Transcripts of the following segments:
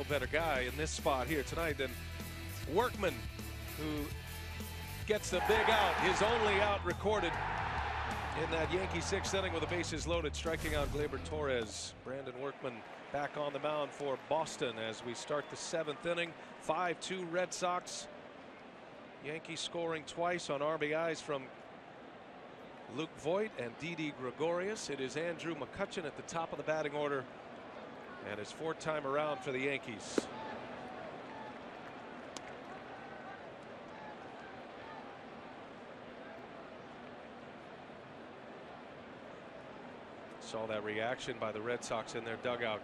better guy in this spot here tonight than Workman, who gets the big out, his only out recorded in that Yankee sixth inning with the bases loaded, striking out Gleyber Torres. Brandon Workman back on the mound for Boston as we start the seventh inning. 5-2 Red Sox. Yankees scoring twice on RBIs from Luke Voit and Didi Gregorius. It is Andrew McCutchen at the top of the batting order, and his fourth time around for the Yankees. Saw that reaction by the Red Sox in their dugout,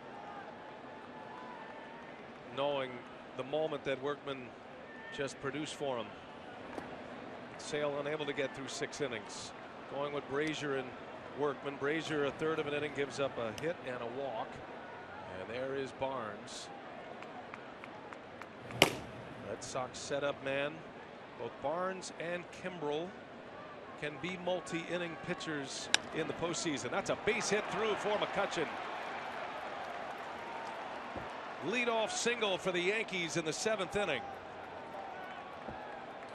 knowing the moment that Workman just produced for him. Sale unable to get through 6 innings. Going with Brazier and Workman. Brazier, a third of an inning, gives up a hit and a walk. And there is Barnes. Red Sox setup man. Both Barnes and Kimbrel can be multi-inning pitchers in the postseason. That's a base hit through for McCutchen. Leadoff single for the Yankees in the 7th inning.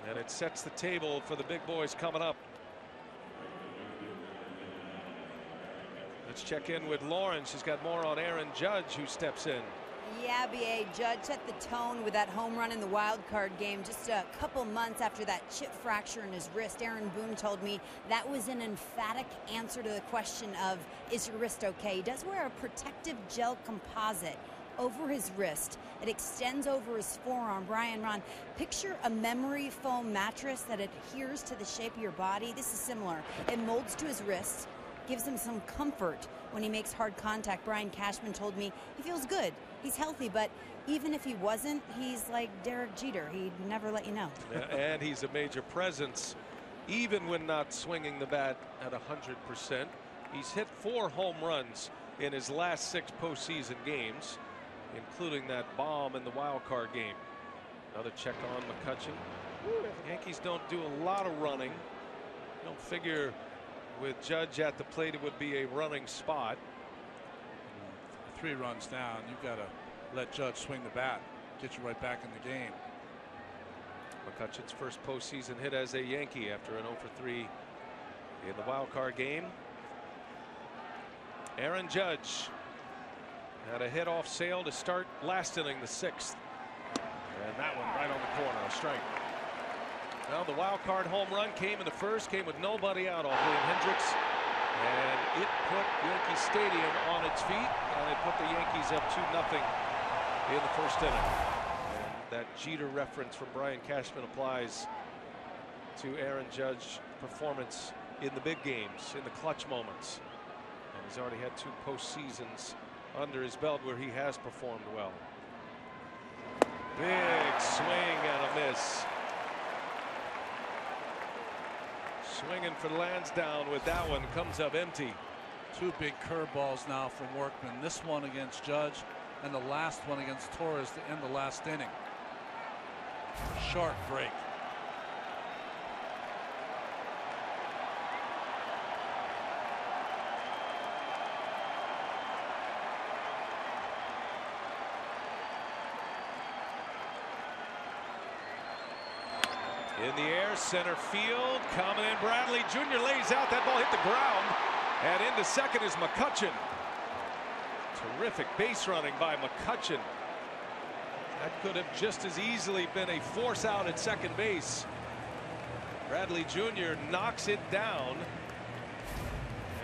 And it sets the table for the big boys coming up. Let's check in with Lauren. She's got more on Aaron Judge, who steps in. Yeah, B.A. Judge set the tone with that home run in the wild card game just a couple months after that chip fracture in his wrist. Aaron Boone told me that was an emphatic answer to the question of, is your wrist okay? He does wear a protective gel composite over his wrist. It extends over his forearm. Brian, Ron, picture a memory foam mattress that adheres to the shape of your body. This is similar. It molds to his wrist, gives him some comfort when he makes hard contact. Brian Cashman told me he feels good. He's healthy, but even if he wasn't, he's like Derek Jeter. He'd never let you know. Yeah, and he's a major presence, even when not swinging the bat at 100%. He's hit 4 home runs in his last 6 postseason games, including that bomb in the wild card game. Another check on McCutchen. Yankees don't do a lot of running. Don't figure with Judge at the plate it would be a running spot. 3 runs down, you've got to let Judge swing the bat, get you right back in the game. McCutchen's first postseason hit as a Yankee after an 0-for-3 in the wild card game. Aaron Judge had a hit off Sale to start last inning, the 6th. And that one right on the corner, a strike. Now the wild card home run came in the first, came with nobody out off Liam Hendricks. And it put Yankee Stadium on its feet, and it put the Yankees up 2-0 in the first inning. And that Jeter reference from Brian Cashman applies to Aaron Judge's performance in the big games, in the clutch moments. And he's already had 2 postseasons under his belt where he has performed well. Big swing and a miss. Swinging for Lansdowne with that one, comes up empty. 2 big curveballs now from Workman. This one against Judge and the last one against Torres to end the last inning. Sharp break. In the air, center field, coming in. Bradley Jr. lays out. That ball hit the ground, and into second is McCutchen. Terrific base running by McCutchen. That could have just as easily been a force out at second base. Bradley Jr. knocks it down,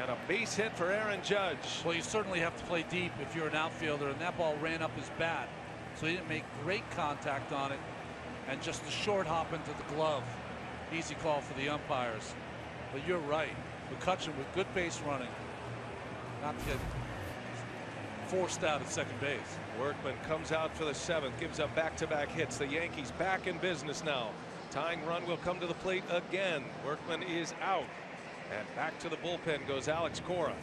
and a base hit for Aaron Judge. Well, you certainly have to play deep if you're an outfielder, and that ball ran up his bat, so he didn't make great contact on it. And just a short hop into the glove. Easy call for the umpires. But you're right. McCutchen with good base running. Not to get forced out at second base. Workman comes out for the 7th, gives up back-to-back hits. The Yankees back in business now. Tying run will come to the plate again. Workman is out. And back to the bullpen goes Alex Cora.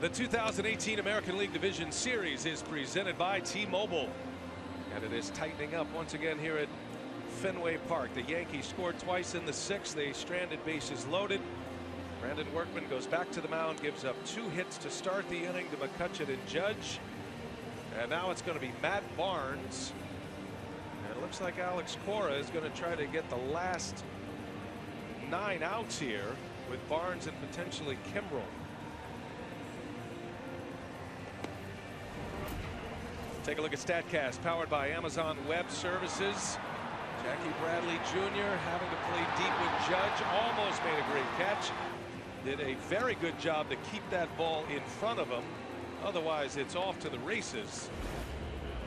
The 2018 American League Division Series is presented by T-Mobile. And it is tightening up once again here at Fenway Park. The Yankees scored twice in the 6th. They stranded bases loaded. Brandon Workman goes back to the mound, gives up 2 hits to start the inning to McCutcheon and Judge. And now it's going to be Matt Barnes. And it looks like Alex Cora is going to try to get the last 9 outs here with Barnes and potentially Kimbrel. Take a look at StatCast, powered by Amazon Web Services. Jackie Bradley Jr. having to play deep with Judge. Almost made a great catch. Did a very good job to keep that ball in front of him. Otherwise, it's off to the races.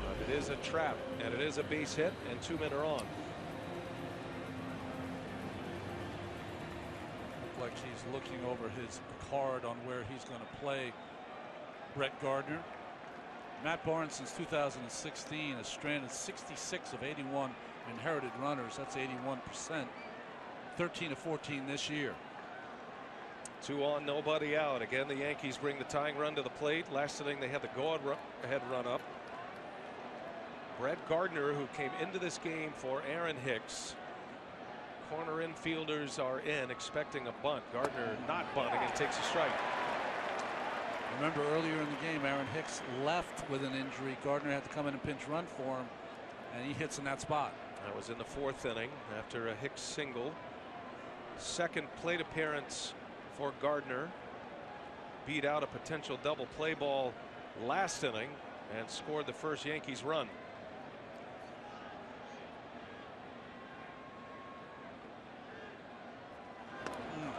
But it is a trap, and it is a base hit, and 2 men are on. Like he's looking over his card on where he's going to play Brett Gardner. Matt Barnes since 2016 has stranded 66 of 81 inherited runners. That's 81%. 13 of 14 this year. 2 on, nobody out. Again, the Yankees bring the tying run to the plate. Last inning, they had the go-ahead run up. Brett Gardner, who came into this game for Aaron Hicks. Corner infielders are in, expecting a bunt. Gardner not bunting and takes a strike. Remember earlier in the game, Aaron Hicks left with an injury. Gardner had to come in and pinch run for him, and he hits in that spot. That was in the 4th inning after a Hicks single. Second plate appearance for Gardner. Beat out a potential double play ball last inning and scored the first Yankees run.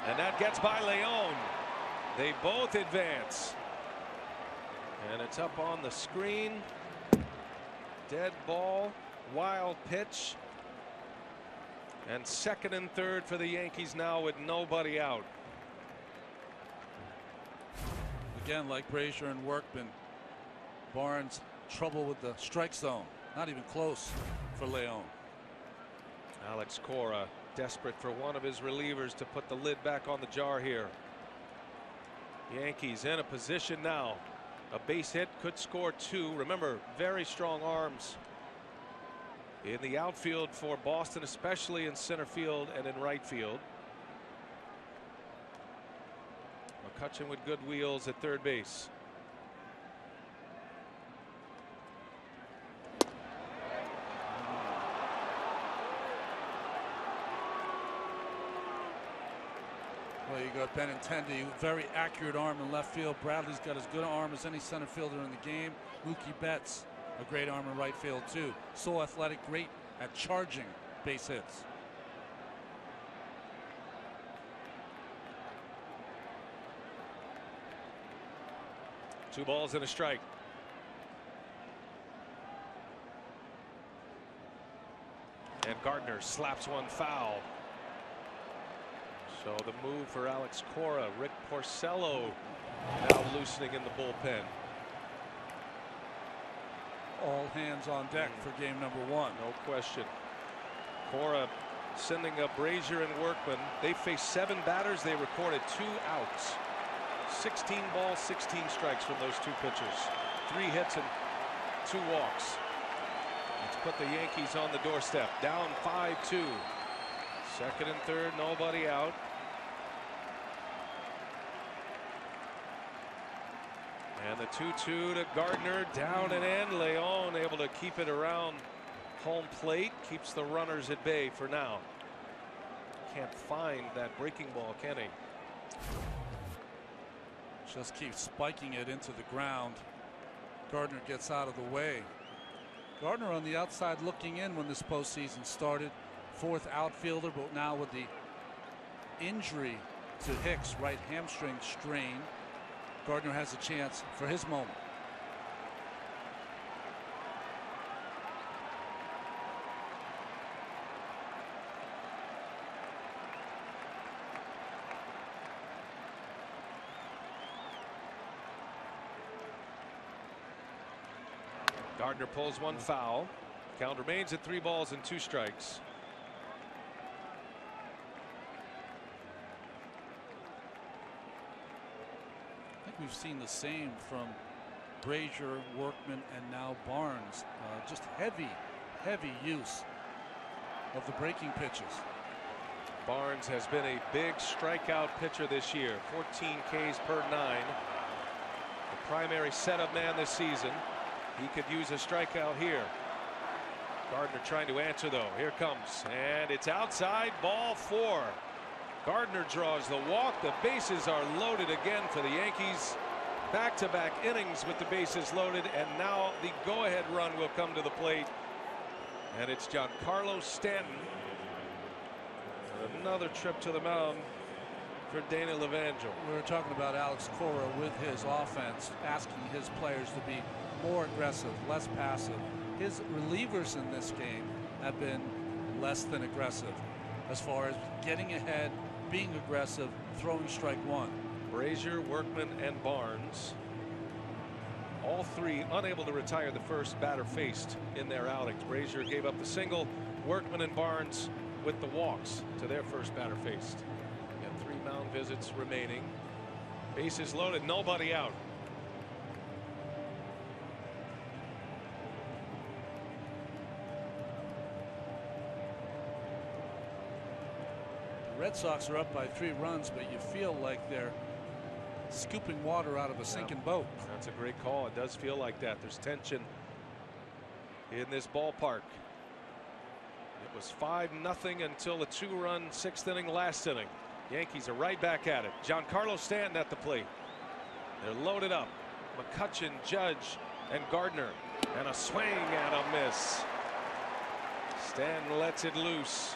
And that gets by Leon. They both advance. And it's up on the screen. Dead ball, wild pitch. And second and third for the Yankees now with nobody out. Again, like Brazier and Workman, Barnes trouble with the strike zone. Not even close for Leon. Alex Cora desperate for one of his relievers to put the lid back on the jar here. Yankees in a position now. A base hit could score 2. Remember, very strong arms in the outfield for Boston, especially in center field and in right field. McCutcheon with good wheels at third base. Well, you got Benintendi, very accurate arm in left field. Bradley's got as good an arm as any center fielder in the game. Mookie Betts, a great arm in right field too. So athletic, great at charging base hits. Two balls and a strike. And Gardner slaps one foul. So the move for Alex Cora. Rick Porcello now loosening in the bullpen. All hands on deck for game number 1. No question. Cora sending up Brazier and Workman. They faced 7 batters. They recorded 2 outs. 16 balls, 16 strikes from those 2 pitchers. 3 hits and 2 walks. Let's put the Yankees on the doorstep. Down 5-2. Second and third, nobody out. And the 2-2 to Gardner, down and in. Leon able to keep it around home plate, keeps the runners at bay for now. Can't find that breaking ball, can he? Just keeps spiking it into the ground. Gardner gets out of the way. Gardner on the outside looking in when this postseason started. 4th outfielder, but now with the injury to Hicks, right hamstring strain, Gardner has a chance for his moment. Gardner pulls one foul. Count remains at 3 balls and 2 strikes. I think we've seen the same from Brazier, Workman, and now Barnes. Just heavy use of the breaking pitches. Barnes has been a big strikeout pitcher this year. 14 Ks per 9. The primary setup man this season. He could use a strikeout here. Gardner trying to answer though. Here comes, and it's outside, ball 4. Gardner draws the walk. The bases are loaded again for the Yankees. Back-to-back innings with the bases loaded, and now the go-ahead run will come to the plate. And it's Giancarlo Stanton. Another trip to the mound for Daniel Evangel. We were talking about Alex Cora with his offense, asking his players to be more aggressive, less passive. His relievers in this game have been less than aggressive as far as getting ahead, being aggressive, throwing strike 1. Brazier, Workman, and Barnes, all three unable to retire the first batter faced in their outings. Brazier gave up the single. Workman and Barnes with the walks to their first batter faced. Got 3 mound visits remaining. Bases loaded, nobody out. The Red Sox are up by 3 runs, but you feel like they're scooping water out of a sinking boat. That's a great call. It does feel like that. There's tension in this ballpark. It was 5-0 until the 2-run 6th inning last inning. Yankees are right back at it. Giancarlo Stanton at the plate. They're loaded up. McCutchen, Judge, and Gardner, and a swing and a miss. Stanton lets it loose.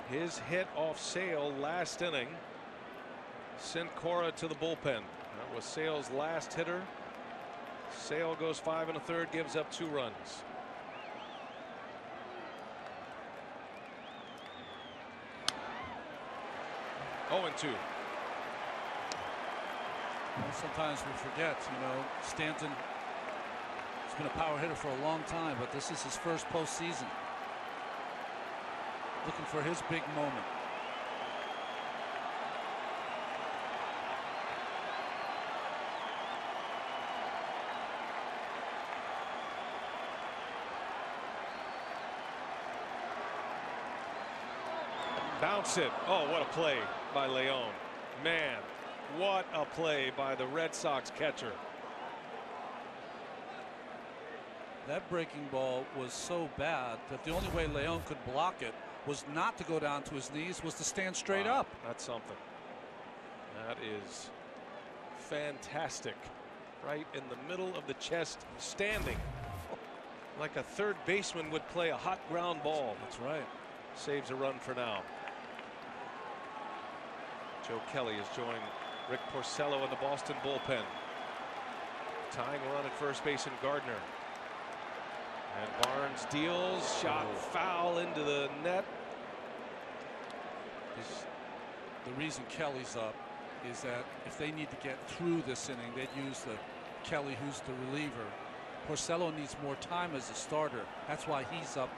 His hit off Sale last inning sent Cora to the bullpen. That was Sale's last hitter. Sale goes 5 1/3, gives up 2 runs. Oh, and 2. Well, sometimes we forget, Stanton has been a power hitter for a long time, but this is his first postseason. Looking for his big moment. Bounce it. Oh, what a play by Leon. Man, what a play by the Red Sox catcher. That breaking ball was so bad that the only way Leon could block it was not to go down to his knees, was to stand straight up. That's something. That is fantastic. Right in the middle of the chest, standing like a third baseman would play a hot ground ball. That's right. Saves a run for now. Joe Kelly has joined Rick Porcello in the Boston bullpen. Tying run at first base in Gardner. And Barnes deals, shot foul into the net. The reason Kelly's up is that if they need to get through this inning, they'd use the Kelly, who's the reliever. Porcello needs more time as a starter. That's why he's up.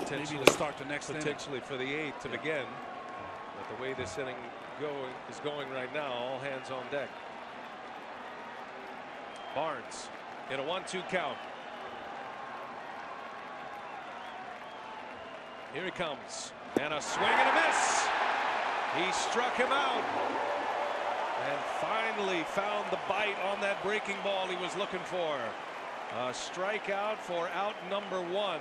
Maybe to start the next inning. Potentially for the 8th to begin. But the way this inning is going right now, all hands on deck. Barnes in a 1-2 count. Here he comes, and a swing and a miss. He struck him out and finally found the bite on that breaking ball he was looking for. A strikeout for out number 1.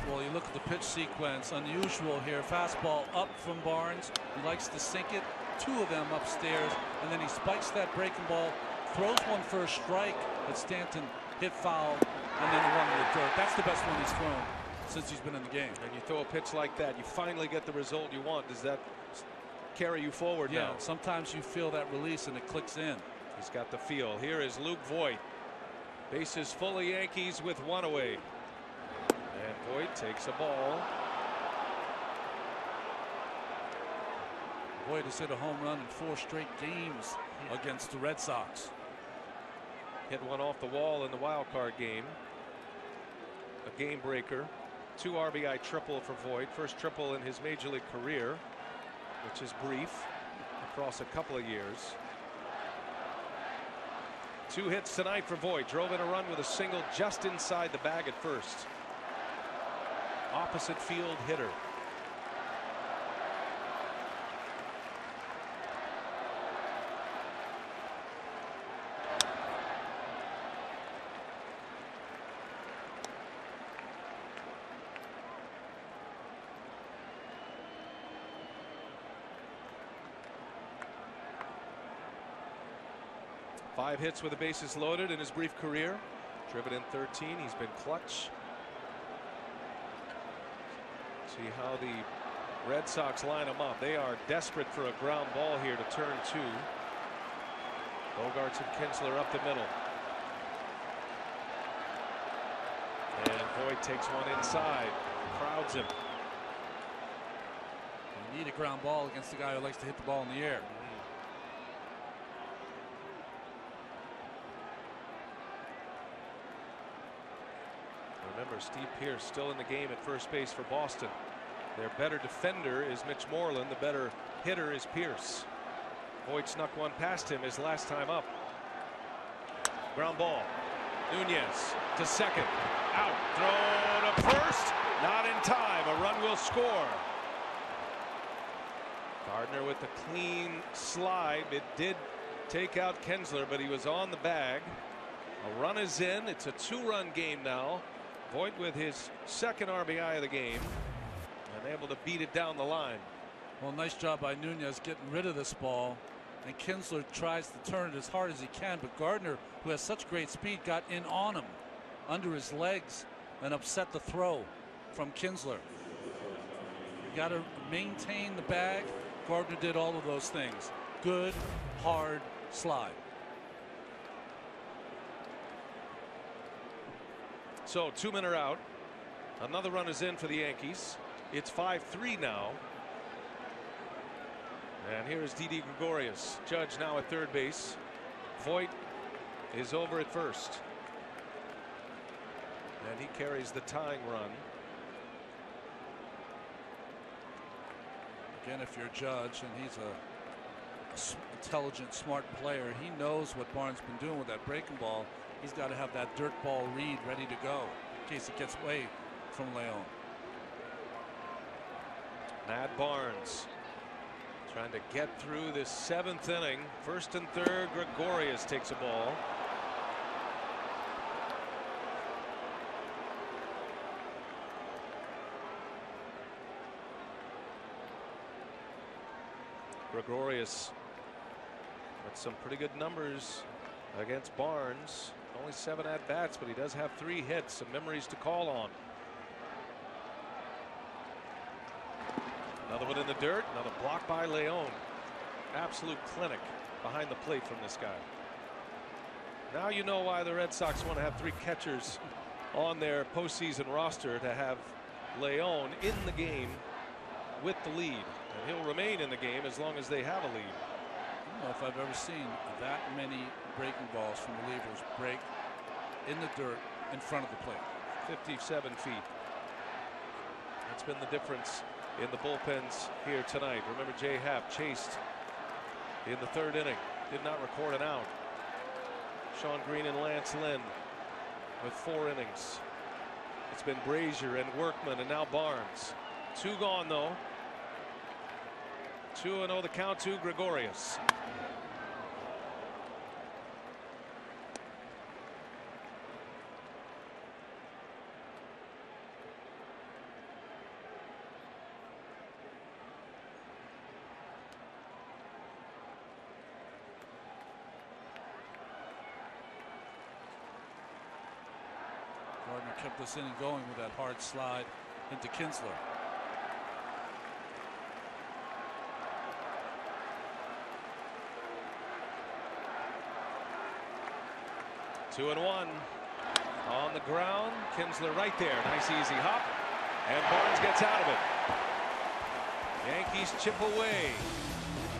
Well, you look at the pitch sequence, unusual here. Fastball up from Barnes. He likes to sink it. 2 of them upstairs, and then he spikes that breaking ball, throws one for a strike, but Stanton hit foul, and then the run to the dirt. That's the best one he's thrown since he's been in the game. And you throw a pitch like that, you finally get the result you want. Does that carry you forward now? Yeah, sometimes you feel that release and it clicks in. He's got the feel. Here is Luke Voit. Bases full of Yankees with 1 away. And Voit takes a ball. Voit has hit a home run in 4 straight games against the Red Sox. Hit one off the wall in the wild card game. A game breaker. 2 RBI triple for Voit. First triple in his major league career, which is brief across a couple of years. 2 hits tonight for Voit. Drove in a run with a single just inside the bag at first. Opposite field hitter. Five hits with the bases loaded in his brief career. Driven in 13. He's been clutch. See how the Red Sox line him up. They are desperate for a ground ball here to turn 2. Bogaerts and Kinsler up the middle. And Voit takes one inside. Crowds him. You need a ground ball against a guy who likes to hit the ball in the air. Remember, Steve Pearce still in the game at first base for Boston. Their better defender is Mitch Moreland. The better hitter is Pearce. Voit snuck one past him his last time up. Ground ball. Nunez to second. Out. Throw to first. Not in time. A run will score. Gardner with the clean slide. It did take out Kinsler, but he was on the bag. A run is in. It's a 2-run game now. Voit with his second RBI of the game and able to beat it down the line. Well, nice job by Nunez getting rid of this ball, and Kinsler tries to turn it as hard as he can, but Gardner, who has such great speed, got in on him under his legs and upset the throw from Kinsler. You got to maintain the bag. Gardner did all of those things. Good hard slide. So 2 men are out. Another run is in for the Yankees. It's 5-3 now. And here is Didi Gregorius. Judge now at third base. Voit is over at first. And he carries the tying run. Again, if you're Judge, and he's a intelligent, smart player, he knows what Barnes has been doing with that breaking ball. He's got to have that dirt ball read ready to go in case it gets away from Leon. Matt Barnes trying to get through this 7th inning. First and third, Gregorius takes a ball. Gregorius with some pretty good numbers against Barnes. Only 7 at-bats, but he does have 3 hits. Some memories to call on. Another one in the dirt. Another block by Leon. Absolute clinic behind the plate from this guy. Now you know why the Red Sox want to have 3 catchers on their postseason roster, to have Leon in the game with the lead. And he'll remain in the game as long as they have a lead. I don't know if I've ever seen that many breaking balls from relievers break in the dirt in front of the plate. 57 feet. That's been the difference in the bullpens here tonight. Remember, Jay Happ chased in the 3rd inning. Did not record an out. Sean Green and Lance Lynn with 4 innings. It's been Brazier and Workman and now Barnes. 2 gone though. 2-0 the count to Gregorius. Gardner kept this inning going with that hard slide into Kinsler. Two and one on the ground. Kinsler right there. Nice easy hop. And Barnes gets out of it. Yankees chip away.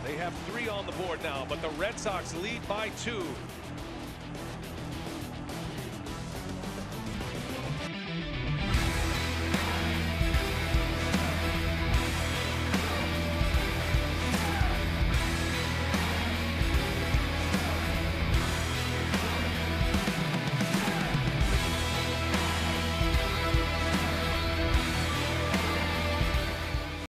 They have 3 on the board now, but the Red Sox lead by 2.